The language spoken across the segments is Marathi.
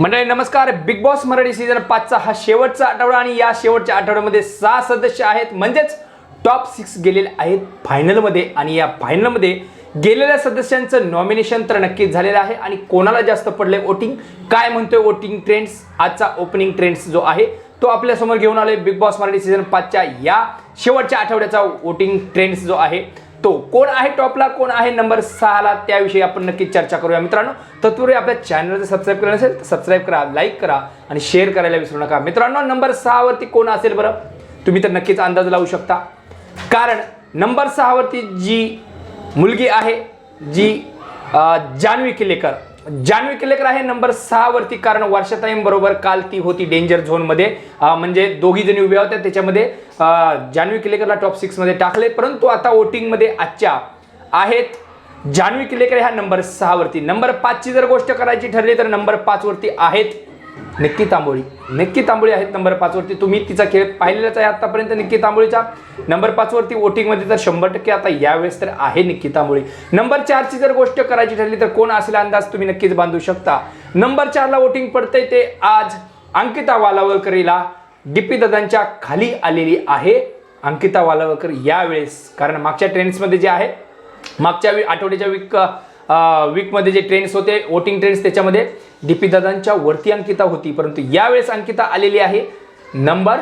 मंडळी नमस्कार. बिग बॉस मराठी सीझन 5 चा हा शेवटचा आठवडा आणि या शेवटच्या आठवड्यामध्ये 6 सदस्य आहेत म्हणजेच टॉप 6 गेलेले आहेत फायनल मध्ये आणि या फायनल मध्ये गेलेल्या सदस्यांचं नॉमिनेशन तर नक्कीच झालेलं आहे आणि कोणाला जास्त पडले वोटिंग काय म्हणतोय वोटिंग ट्रेंड्स आजचा ओपनिंग ट्रेंड्स जो आहे तो आपल्या समोर घेऊन आलोय. बिग बॉस मराठी सीझन 5 च्या या शेवटच्या आठवड्याचा वोटिंग ट्रेंड्स जो आहे तो कोण आहे टॉपला कोण आहे नंबर 6 ला त्याविषयी आपण नक्कीच चर्चा करूया मित्रांनो. तत्पूर्वी आपल्या चॅनलला सबस्क्राइब केलं नसेल तर सबस्क्राइब करा, लाईक करा आणि शेअर करायला विसरू नका. मित्रांनो नंबर 6 वरती कोण असेल बरं तुम्ही तर नक्कीच अंदाज लावू शकता, कारण नंबर 6 वरती जी मुलगी आहे जी जान्हवी किल्लेकर आहे नंबर 6 वरती. कारण वर्षाताईं बरोबर काल ती होती डेंजर झोन मध्ये, म्हणजे दोघी जणी उभ्या होत्या त्याच्यामध्ये जान्हवी किल्लेकरला टॉप 6 मध्ये टाकले, परंतु आता वोटिंग मध्ये आजच्या आहेत जान्हवी किल्लेकर ह्या नंबर 6 वरती. नंबर 5 ची जर गोष्ट करायची ठरली तर नंबर 5 वरती आहेत निक्की तांबोळी आहेत नंबर 5 वरती. तुम्ही तिचा खेळ पाहिलेलाच आहे आतापर्यंत निक्की तांबोळीचा. नंबर 5 वरती वोटिंग मध्ये तर 100% आता यावेळेस तर आहे निक्की तांबोळी. नंबर 4 ची जर गोष्ट करायची ठरली तर कोण असेल अंदाज तुम्ही नक्कीच बांधू शकता. नंबर 4 ला वोटिंग पडतंय ते आज अंकिता वालावलकरला डीपी दादांच्या खाली आलेली आहे अंकिता वालावलकर यावेळेस. कारण मागच्या ट्रेंड्स मध्ये जे आहे मागच्या आठवड्याच्या वीक मध्ये जे ट्रेंड्स होते वोटिंग ट्रेंड्स त्याच्यामध्ये डीपी दादांच्या वरती अंकिता होती, परंतु यावेळेस अंकिता आलेली आहे नंबर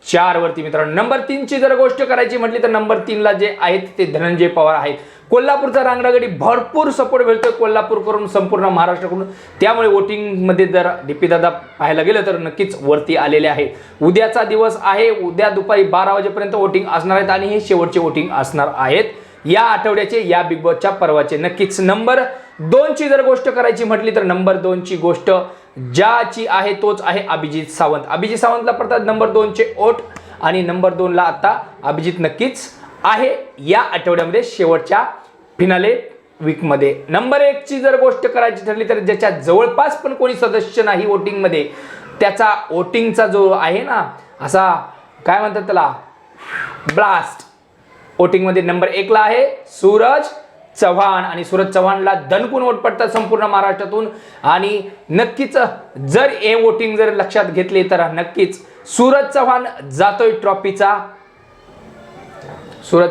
4 वरती. मित्रांनो नंबर 3 ची जर गोष्ट करायची म्हटली तर नंबर 3 ला जे आहेत ते धनंजय पवार आहेत. कोल्हापूरचा रांगडागडी भरपूर सपोर्ट मिळतोय कोल्हापूर करून संपूर्ण महाराष्ट्राकडून, त्यामुळे वोटिंग मध्ये जर डीपी दादा पाहायला गेलं तर नक्कीच वरती आलेले आहे. उद्याचा दिवस आहे, उद्या दुपारी 12 वाजेपर्यंत वोटिंग असणार आहेत आणि हे शेवटचे वोटिंग असणार आहेत या आठवड्याचे या बिग बॉसच्या पर्वाचे. नक्कीच नंबर 2 ची जर गोष्ट करायची म्हटली तर नंबर 2 ची गोष्ट ज्याची आहे तोच आहे अभिजित सावंतला पडतात नंबर 2 चे वोट आणि नंबर 2 ला आता अभिजित नक्कीच आहे या आठवड्यामध्ये शेवटच्या फिनाले वीक मध्ये. नंबर 1 ची जर गोष्ट करायची ठरली तर ज्याच्या जवळपास पण कोणी सदस्य नाही वोटिंग मध्ये त्याचा वोटिंगचा जो आहे ना असा काय म्हणतात त्याला ब्लास्ट वोटिंग मध्ये नंबर 1 ला आहे सूरज चव्हाण आणि सूरज चव्हाणला दणकून वोट पडतात संपूर्ण महाराष्ट्रातून. आणि नक्कीच जर हे वोटिंग जर लक्षात घेतले तर नक्कीच सूरज चव्हाण जातोय ट्रॉफीचा. सूरज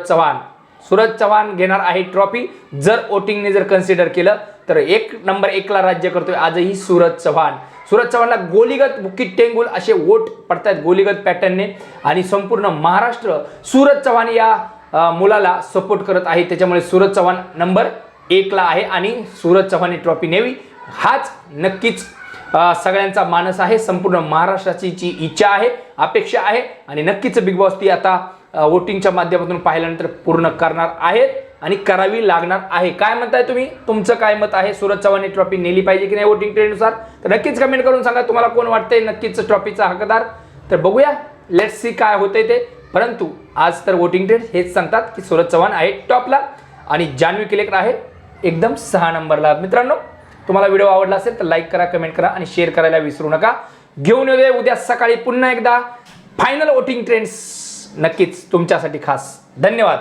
चव्हाण घेणार आहे ट्रॉफी जर वोटिंगने जर कन्सिडर केलं तर. नंबर 1 ला राज्य करतोय आजही सूरज चव्हाणला गोलीगत बुकिट टेंगुल असे वोट पडतात गोलीगत पॅटर्नने आणि संपूर्ण महाराष्ट्र सूरज चव्हाण या मुलाला सपोर्ट करत आहे, त्याच्यामुळे सूरज चव्हाण नंबर 1 ला आहे आणि सूरज चव्हाण ट्रॉफी न्यावी हाच नक्कीच सगळ्यांचा मानस आहे. संपूर्ण महाराष्ट्राची जी इच्छा आहे अपेक्षा आहे आणि नक्कीच बिग बॉस ती आता वोटिंगच्या माध्यमातून पाहिल्यानंतर पूर्ण करणार आहेत आणि करावी लागणार आहे. काय म्हणताय तुम्ही, तुमचं काय मत आहे? सूरज चव्हाण ट्रॉफी नेली पाहिजे की नाही वोटिंग ट्रेंडनुसार तर नक्कीच कमेंट करून सांगा तुम्हाला कोण वाटतंय नक्कीच ट्रॉफीचा हकदार. तर बघूया लेट्स सी काय होतंय ते. परंतु आज तर वोटिंग ट्रेंड हेच सांगतात की सूरज चव्हाण आहे टॉपला आणि जान्हवी किल्लेकर आहे एकदम 6 नंबरला. मित्रांनो तुम्हाला व्हिडिओ आवडला असेल तर लाईक करा, कमेंट करा आणि शेअर करायला विसरू नका. घेऊन येऊया उद्या सकाळी पुन्हा एकदा फायनल वोटिंग ट्रेंड्स नक्कीच तुमच्यासाठी खास. धन्यवाद.